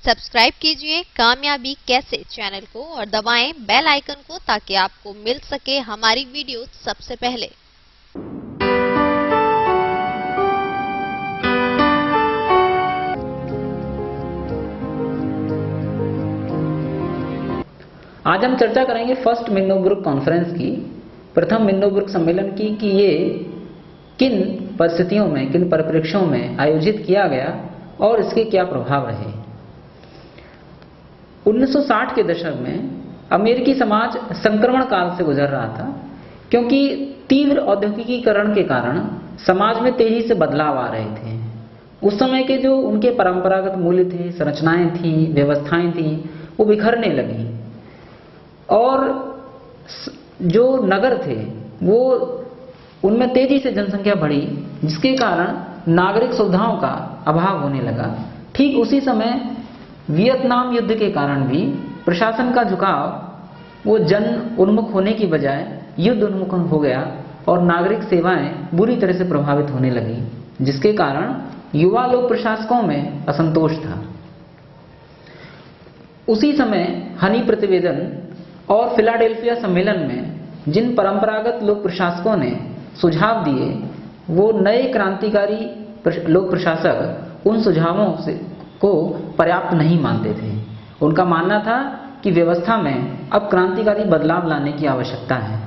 Subscribe कीजिए कामयाबी कैसे चैनल को और दबाएं बेल आइकन को ताकि आपको मिल सके हमारी वीडियो सबसे पहले। आज हम चर्चा करेंगे फर्स्ट मिन्नोब्रुक कॉन्फ्रेंस की, प्रथम मिन्नोब्रुक सम्मेलन की, कि ये किन परिस्थितियों में, किन परिप्रेक्ष्यों में आयोजित किया गया और इसके क्या प्रभाव रहे। 1960 के दशक में अमेरिकी समाज संक्रमण काल से गुजर रहा था, क्योंकि तीव्र औद्योगिकीकरण के कारण समाज में तेजी से बदलाव आ रहे थे। उस समय के जो उनके परंपरागत मूल्य थे, संरचनाएं थी, व्यवस्थाएं थी, वो बिखरने लगी और जो नगर थे वो उनमें तेजी से जनसंख्या बढ़ी, जिसके कारण नागरिक सुविधाओं का अभाव होने लगा। ठीक उसी समय वियतनाम युद्ध के कारण भी प्रशासन का झुकाव वो जन उन्मुख होने की बजाय युद्ध उन्मुख हो गया और नागरिक सेवाएं बुरी तरह से प्रभावित होने लगी, जिसके कारण युवा लोक प्रशासकों में असंतोष था। उसी समय हनी प्रतिवेदन और फिलाडेल्फिया सम्मेलन में जिन परंपरागत लोक प्रशासकों ने सुझाव दिए, वो नए क्रांतिकारी लोक प्रशासक उन सुझावों को पर्याप्त नहीं मानते थे। उनका मानना था कि व्यवस्था में अब क्रांतिकारी बदलाव लाने की आवश्यकता है।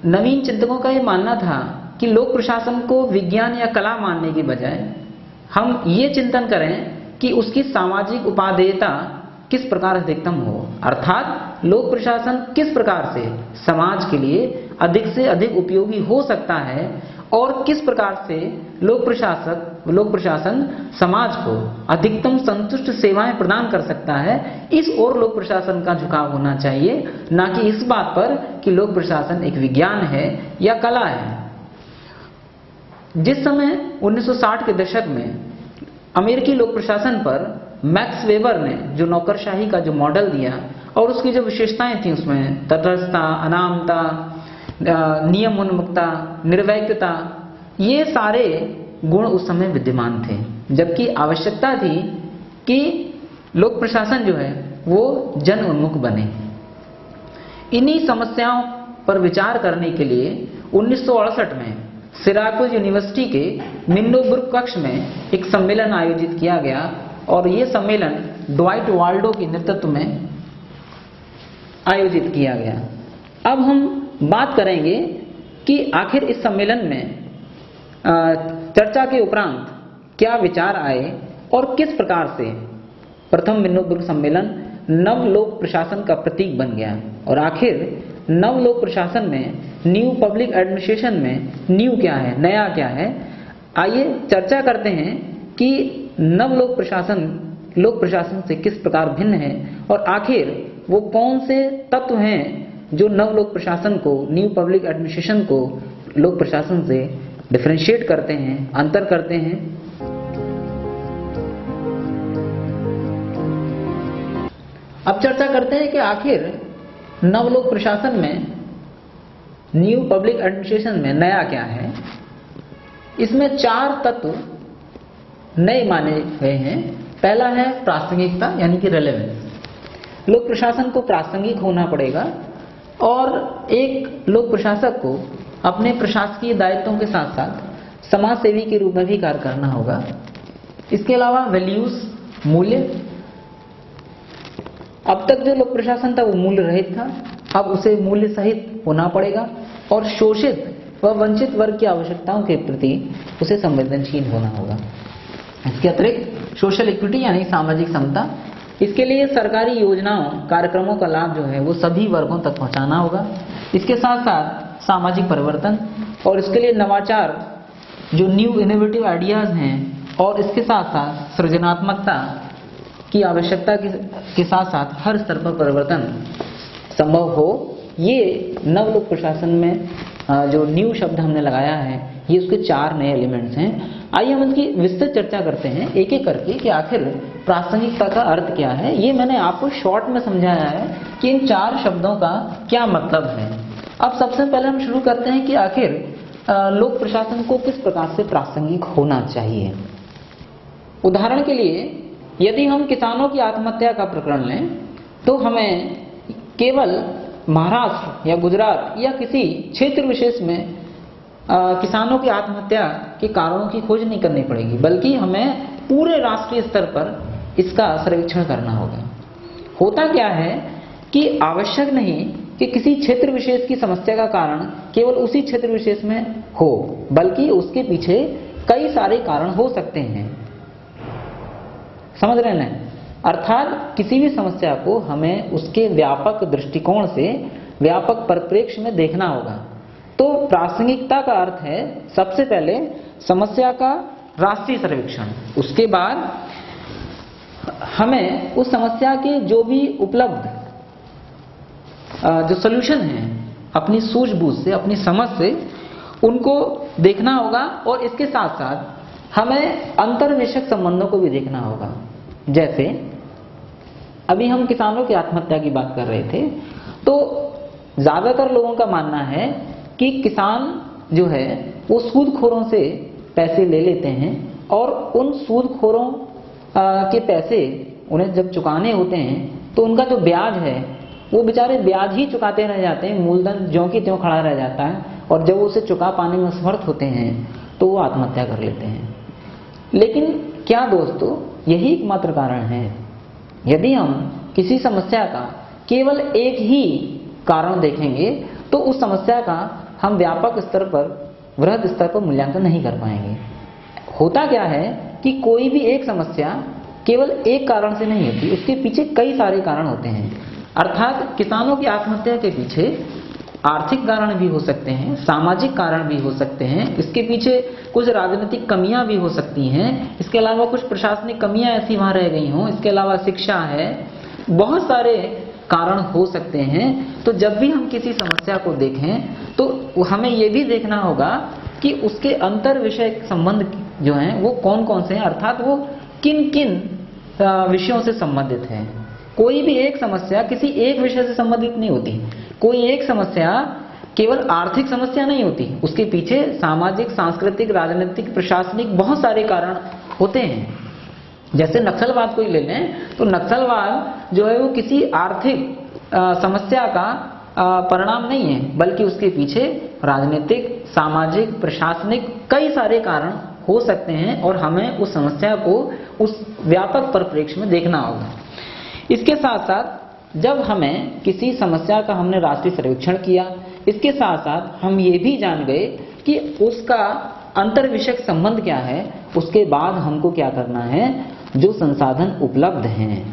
नवीन चिंतकों का यह मानना था कि लोक प्रशासन को विज्ञान या कला मानने की बजाय हम ये चिंतन करें कि उसकी सामाजिक उपादेयता किस प्रकार अधिकतम हो, अर्थात लोक प्रशासन किस प्रकार से समाज के लिए अधिक से अधिक उपयोगी हो सकता है और किस प्रकार से लोक प्रशासन समाज को अधिकतम संतुष्ट सेवाएं प्रदान कर सकता है। इस ओर लोक प्रशासन का झुकाव होना चाहिए, ना कि इस बात पर कि लोक प्रशासन एक विज्ञान है या कला है। जिस समय 1960 के दशक में अमेरिकी लोक प्रशासन पर मैक्स वेबर ने जो नौकरशाही का जो मॉडल दिया और उसकी जो विशेषताएं थी, उसमें तटस्थता, अनामता, नियम उन्मुखता, निर्वैक्यता, ये सारे गुण उस समय विद्यमान थे, जबकि आवश्यकता थी कि लोक प्रशासन जो है वो जन उन्मुख बने। इन्हीं समस्याओं पर विचार करने के लिए 1968 में सिराकुज यूनिवर्सिटी के मिन्नोब्रुक कक्ष में एक सम्मेलन आयोजित किया गया और ये सम्मेलन ड्वाइट वाल्डो के नेतृत्व में आयोजित किया गया। अब हम बात करेंगे कि आखिर इस सम्मेलन में चर्चा के उपरांत क्या विचार आए और किस प्रकार से प्रथम मिन्नोब्रुक सम्मेलन नव लोक प्रशासन का प्रतीक बन गया और आखिर नव लोक प्रशासन में, न्यू पब्लिक एडमिनिस्ट्रेशन में न्यू क्या है, नया क्या है। आइए चर्चा करते हैं कि नव लोक प्रशासन से किस प्रकार भिन्न है और आखिर वो कौन से तत्व हैं जो नव लोक प्रशासन को, न्यू पब्लिक एडमिनिस्ट्रेशन को लोक प्रशासन से डिफरेंशिएट करते हैं, अंतर करते हैं। अब चर्चा करते हैं कि आखिर नव लोक प्रशासन में, न्यू पब्लिक एडमिनिस्ट्रेशन में नया क्या है। इसमें 4 तत्व नए माने गए हैं। पहला है प्रासंगिकता, यानी कि रेलेवेंस। लोक प्रशासन को प्रासंगिक होना पड़ेगा और एक लोक प्रशासक को अपने प्रशासकीय दायित्वों के साथ साथ समाज सेवी के रूप में भी कार्य करना होगा। इसके अलावा वैल्यूज, मूल्य। अब तक जो लोक प्रशासन था वो मूल्य रहित था, अब उसे मूल्य सहित होना पड़ेगा और शोषित व वंचित वर्ग की आवश्यकताओं के प्रति उसे संवेदनशील होना होगा। इसके अतिरिक्त सोशल इक्विटी यानी सामाजिक समता, इसके लिए सरकारी योजनाओं, कार्यक्रमों का लाभ जो है वो सभी वर्गों तक पहुंचाना होगा। इसके साथ साथ सामाजिक परिवर्तन और इसके लिए नवाचार, जो न्यू इनोवेटिव आइडियाज हैं, और इसके साथ साथ सृजनात्मकता की आवश्यकता के साथ साथ हर स्तर पर परिवर्तन संभव हो। ये नव लोक प्रशासन में जो न्यू शब्द हमने लगाया है, ये उसके 4 नए एलिमेंट्स हैं। आइए हम इनकी विस्तृत चर्चा करते हैं एक एक करके कि आखिर प्रासंगिकता का अर्थ क्या है। ये मैंने आपको शॉर्ट में समझाया है कि इन 4 शब्दों का क्या मतलब है। अब सबसे पहले हम शुरू करते हैं कि आखिर लोक प्रशासन को किस प्रकार से प्रासंगिक होना चाहिए। उदाहरण के लिए यदि हम किसानों की आत्महत्या का प्रकरण लें तो हमें केवल महाराष्ट्र या गुजरात या किसी क्षेत्र विशेष में किसानों की आत्महत्या के कारणों की खोज नहीं करनी पड़ेगी, बल्कि हमें पूरे राष्ट्रीय स्तर पर इसका सर्वेक्षण करना होगा। होता क्या है कि आवश्यक नहीं कि किसी क्षेत्र विशेष की समस्या का कारण केवल उसी क्षेत्र विशेष में हो, बल्कि उसके पीछे कई सारे कारण हो सकते हैं। समझ रहे हैं? अर्थात किसी भी समस्या को हमें उसके व्यापक दृष्टिकोण से, व्यापक परिप्रेक्ष्य में देखना होगा। तो प्रासंगिकता का अर्थ है सबसे पहले समस्या का राष्ट्रीय सर्वेक्षण, उसके बाद हमें उस समस्या के जो भी उपलब्ध जो सॉल्यूशन है अपनी सूझबूझ से, अपनी समझ से उनको देखना होगा, और इसके साथ साथ हमें अंतर्विषयक संबंधों को भी देखना होगा। जैसे अभी हम किसानों की आत्महत्या की बात कर रहे थे, तो ज्यादातर लोगों का मानना है कि किसान जो है वो सूदखोरों से पैसे ले लेते हैं, और उन सूदखोरों के पैसे उन्हें जब चुकाने होते हैं तो उनका जो ब्याज है वो बेचारे ब्याज ही चुकाते रह जाते हैं, मूलधन ज्यों की त्यों खड़ा रह जाता है, और जब वो उसे चुका पाने में असमर्थ होते हैं तो वो आत्महत्या कर लेते हैं। लेकिन क्या दोस्तों यही एकमात्र कारण है? यदि हम किसी समस्या का केवल एक ही कारण देखेंगे तो उस समस्या का हम व्यापक स्तर पर, वृहद स्तर पर मूल्यांकन नहीं कर पाएंगे। होता क्या है कि कोई भी एक समस्या केवल एक कारण से नहीं होती, उसके पीछे कई सारे कारण होते हैं। अर्थात किसानों की आत्महत्या के पीछे आर्थिक कारण भी हो सकते हैं, सामाजिक कारण भी हो सकते हैं, इसके पीछे कुछ राजनीतिक कमियां भी हो सकती हैं, इसके अलावा कुछ प्रशासनिक कमियां ऐसी वहां रह गई हों, इसके अलावा शिक्षा है, बहुत सारे कारण हो सकते हैं। तो जब भी हम किसी समस्या को देखें तो हमें ये भी देखना होगा कि उसके अंतर विषय संबंध जो हैं वो कौन कौन से हैं, अर्थात वो किन किन विषयों से संबंधित है। कोई भी एक समस्या किसी एक विषय से संबंधित नहीं होती। कोई एक समस्या केवल आर्थिक समस्या नहीं होती, उसके पीछे सामाजिक, सांस्कृतिक, राजनीतिक, प्रशासनिक बहुत सारे कारण होते हैं। जैसे नक्सलवाद को ही ले लें तो नक्सलवाद जो है वो किसी आर्थिक समस्या का परिणाम नहीं है, बल्कि उसके पीछे राजनीतिक, सामाजिक, प्रशासनिक कई सारे कारण हो सकते हैं, और हमें उस समस्या को उस व्यापक परिप्रेक्ष्य में देखना होगा। इसके साथ साथ जब हमें किसी समस्या का हमने राष्ट्रीय सर्वेक्षण किया, इसके साथ साथ हम ये भी जान गए कि उसका अंतर्विषयक संबंध क्या है, उसके बाद हमको क्या करना है, जो संसाधन उपलब्ध हैं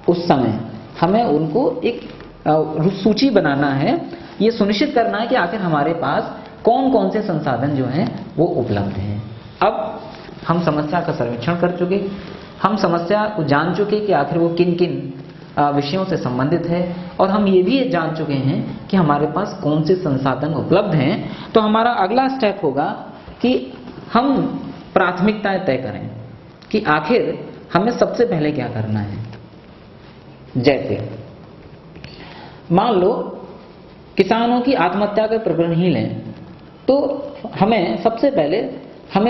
उस समय हमें उनको एक सूची बनाना है, ये सुनिश्चित करना है कि आखिर हमारे पास कौन कौन से संसाधन जो हैं वो उपलब्ध हैं। अब हम समस्या का सर्वेक्षण कर चुके, हम समस्या को जान चुके कि आखिर वो किन किन विषयों से संबंधित है, और हम ये भी जान चुके हैं कि हमारे पास कौन से संसाधन उपलब्ध हैं। तो हमारा अगला स्टेप होगा कि हम प्राथमिकताएं तय करें कि आखिर हमें सबसे पहले क्या करना है। जैसे मान लो किसानों की आत्महत्या का प्रकरण ही लें तो हमें सबसे पहले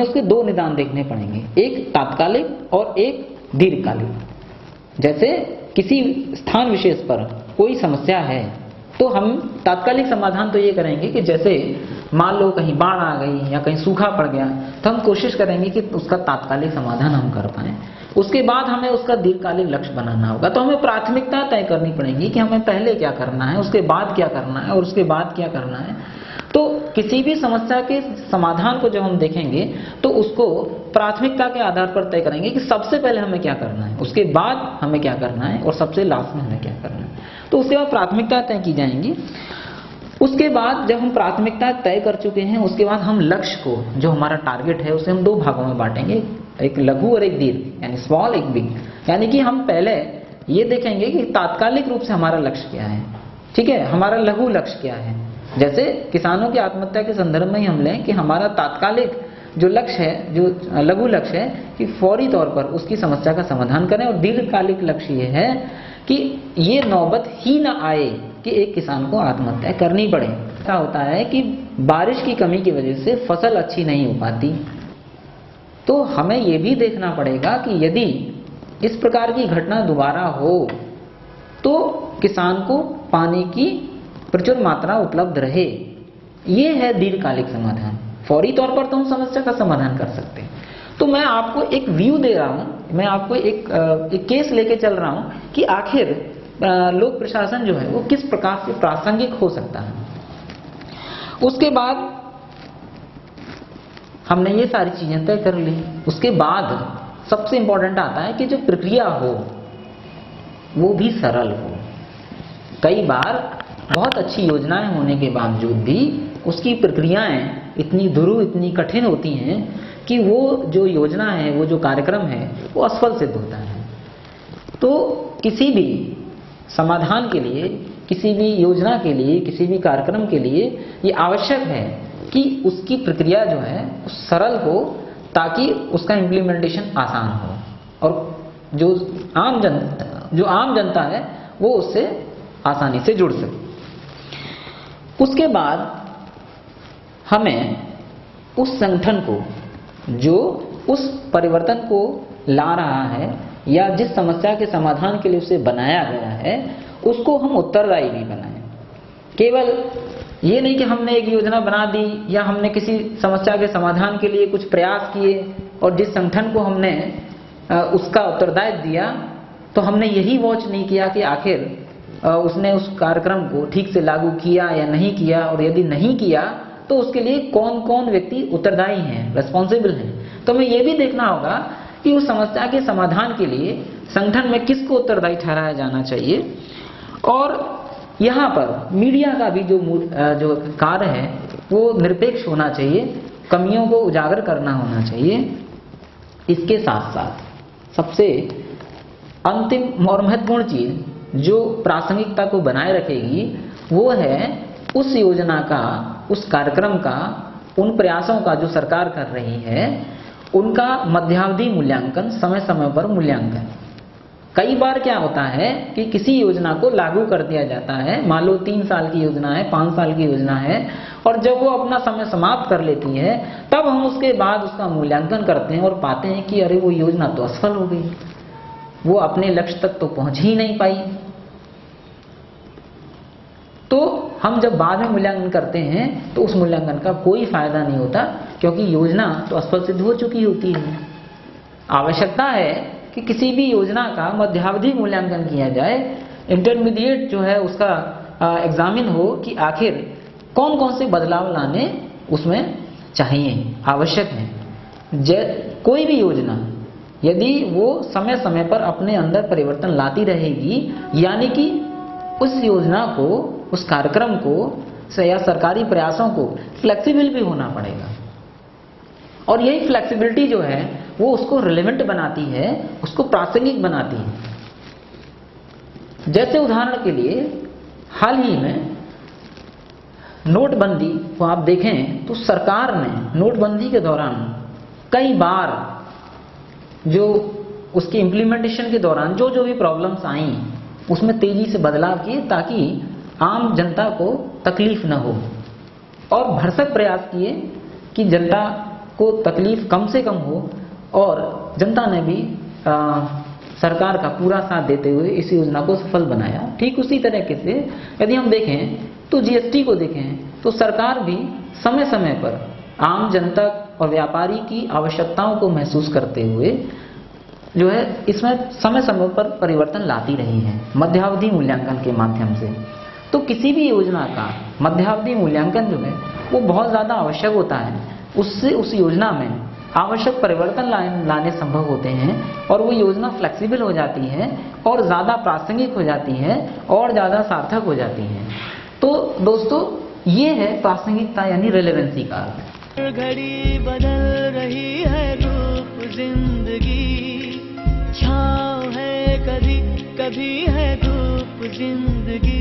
उसके दो निदान देखने पड़ेंगे, एक तात्कालिक और एक दीर्घकालिक। जैसे किसी स्थान विशेष पर कोई समस्या है तो हम तात्कालिक समाधान तो ये करेंगे कि जैसे मान लो कहीं बाढ़ आ गई या कहीं सूखा पड़ गया तो हम कोशिश करेंगे कि उसका तात्कालिक समाधान हम कर पाएं। उसके बाद हमें उसका दीर्घकालिक लक्ष्य बनाना होगा। तो हमें प्राथमिकता तय करनी पड़ेगी कि हमें पहले क्या करना है, उसके बाद क्या करना है और उसके बाद क्या करना है। तो किसी भी समस्या के समाधान को जब हम देखेंगे तो उसको प्राथमिकता के आधार पर तय करेंगे कि सबसे पहले हमें क्या करना है, उसके बाद हमें क्या करना है और सबसे लास्ट में हमें क्या करना है। तो उसके बाद प्राथमिकता तय की जाएंगी। उसके बाद जब हम प्राथमिकता तय कर चुके हैं उसके बाद हम लक्ष्य को, जो हमारा टारगेट है, उसे हम दो भागों में बांटेंगे, एक लघु और एक दीर्घ, यानी स्मॉल एक बिग। यानी कि हम पहले ये देखेंगे कि तात्कालिक रूप से हमारा लक्ष्य क्या है, ठीक है, हमारा लघु लक्ष्य क्या है। जैसे किसानों की आत्महत्या के संदर्भ में ही हम लें कि हमारा तात्कालिक जो लक्ष्य है, जो लघु लक्ष्य है कि फौरी तौर पर उसकी समस्या का समाधान करें, और दीर्घकालिक लक्ष्य ये है कि ये नौबत ही ना आए कि एक किसान को आत्महत्या करनी पड़े। ऐसा होता है कि बारिश की कमी की वजह से फसल अच्छी नहीं हो पाती, तो हमें ये भी देखना पड़ेगा कि यदि इस प्रकार की घटना दोबारा हो तो किसान को पानी की प्रचुर मात्रा उपलब्ध रहे। ये है दीर्घकालिक समाधान। फौरी तौर पर तो हम समस्या का समाधान कर सकते हैं। तो मैं आपको एक व्यू दे रहा हूं, मैं आपको एक केस लेके चल रहा हूं कि आखिर लोक प्रशासन जो है वो किस प्रकार से प्रासंगिक हो सकता है। उसके बाद हमने ये सारी चीजें तय कर ली। उसके बाद सबसे इंपॉर्टेंट आता है कि जो प्रक्रिया हो वो भी सरल हो। कई बार बहुत अच्छी योजनाएं होने के बावजूद भी उसकी प्रक्रियाएं इतनी दुरु, इतनी कठिन होती हैं कि वो जो योजना है, वो जो कार्यक्रम है वो असफल सिद्ध होता है। तो किसी भी समाधान के लिए, किसी भी योजना के लिए, किसी भी कार्यक्रम के लिए ये आवश्यक है कि उसकी प्रक्रिया जो है वो सरल हो ताकि उसका इम्प्लीमेंटेशन आसान हो और जो आम जनता है वो उससे आसानी से जुड़ सके। उसके बाद हमें उस संगठन को जो उस परिवर्तन को ला रहा है या जिस समस्या के समाधान के लिए उसे बनाया गया है उसको हम उत्तरदायी भी बनाएं। केवल ये नहीं कि हमने एक योजना बना दी या हमने किसी समस्या के समाधान के लिए कुछ प्रयास किए और जिस संगठन को हमने उसका उत्तरदायित्व दिया तो हमने यही वॉच नहीं किया कि आखिर उसने उस कार्यक्रम को ठीक से लागू किया या नहीं किया, और यदि नहीं किया तो उसके लिए कौन कौन व्यक्ति उत्तरदायी हैं, रेस्पॉन्सिबल हैं। तो हमें ये भी देखना होगा कि उस समस्या के समाधान के लिए संगठन में किसको उत्तरदायी ठहराया जाना चाहिए। और यहाँ पर मीडिया का भी जो कार्य है वो निरपेक्ष होना चाहिए, कमियों को उजागर करना होना चाहिए। इसके साथ साथ सबसे अंतिम और महत्वपूर्ण चीज जो प्रासंगिकता को बनाए रखेगी वो है उस योजना का, उस कार्यक्रम का, उन प्रयासों का जो सरकार कर रही है उनका मध्यावधि मूल्यांकन, समय समय पर मूल्यांकन। कई बार क्या होता है कि किसी योजना को लागू कर दिया जाता है, मान लो 3 साल की योजना है, 5 साल की योजना है, और जब वो अपना समय समाप्त कर लेती है तब हम उसके बाद उसका मूल्यांकन करते हैं और पाते हैं कि अरे वो योजना तो असफल हो गई, वो अपने लक्ष्य तक तो पहुंच ही नहीं पाई। तो हम जब बाद में मूल्यांकन करते हैं तो उस मूल्यांकन का कोई फायदा नहीं होता क्योंकि योजना तो असफल सिद्ध हो चुकी होती है। आवश्यकता है कि किसी भी योजना का मध्यावधि मूल्यांकन किया जाए, इंटरमीडिएट जो है उसका एग्जामिन हो कि आखिर कौन कौन से बदलाव लाने उसमें चाहिए, आवश्यक है। कोई भी योजना यदि वो समय समय पर अपने अंदर परिवर्तन लाती रहेगी, यानी कि उस योजना को, उस कार्यक्रम को या सरकारी प्रयासों को फ्लेक्सिबल भी होना पड़ेगा। और यही फ्लेक्सिबिलिटी जो है वो उसको रिलेवेंट बनाती है, उसको प्रासंगिक बनाती है। जैसे उदाहरण के लिए हाल ही में नोटबंदी को आप देखें तो सरकार ने नोटबंदी के दौरान कई बार जो उसकी इम्प्लीमेंटेशन के दौरान जो भी प्रॉब्लम्स आई उसमें तेजी से बदलाव किए ताकि आम जनता को तकलीफ न हो, और भरसक प्रयास किए कि जनता को तकलीफ कम से कम हो, और जनता ने भी सरकार का पूरा साथ देते हुए इस योजना को सफल बनाया। ठीक उसी तरीके से यदि हम देखें तो जीएसटी को देखें तो सरकार भी समय समय पर आम जनता और व्यापारी की आवश्यकताओं को महसूस करते हुए जो है इसमें समय समय पर परिवर्तन लाती रही है मध्यावधि मूल्यांकन के माध्यम से। तो किसी भी योजना का मध्यावधि मूल्यांकन जो है वो बहुत ज़्यादा आवश्यक होता है, उससे उस योजना में आवश्यक परिवर्तन लाने संभव होते हैं और वो योजना फ्लेक्सिबल हो जाती है और ज़्यादा प्रासंगिक हो जाती है और ज़्यादा सार्थक हो जाती है। तो दोस्तों ये है प्रासंगिकता यानी रेलेवेंसी का अर्थ। घड़ी बदल रही है रूप जिंदगी, छाँव है कभी कभी है धूप जिंदगी।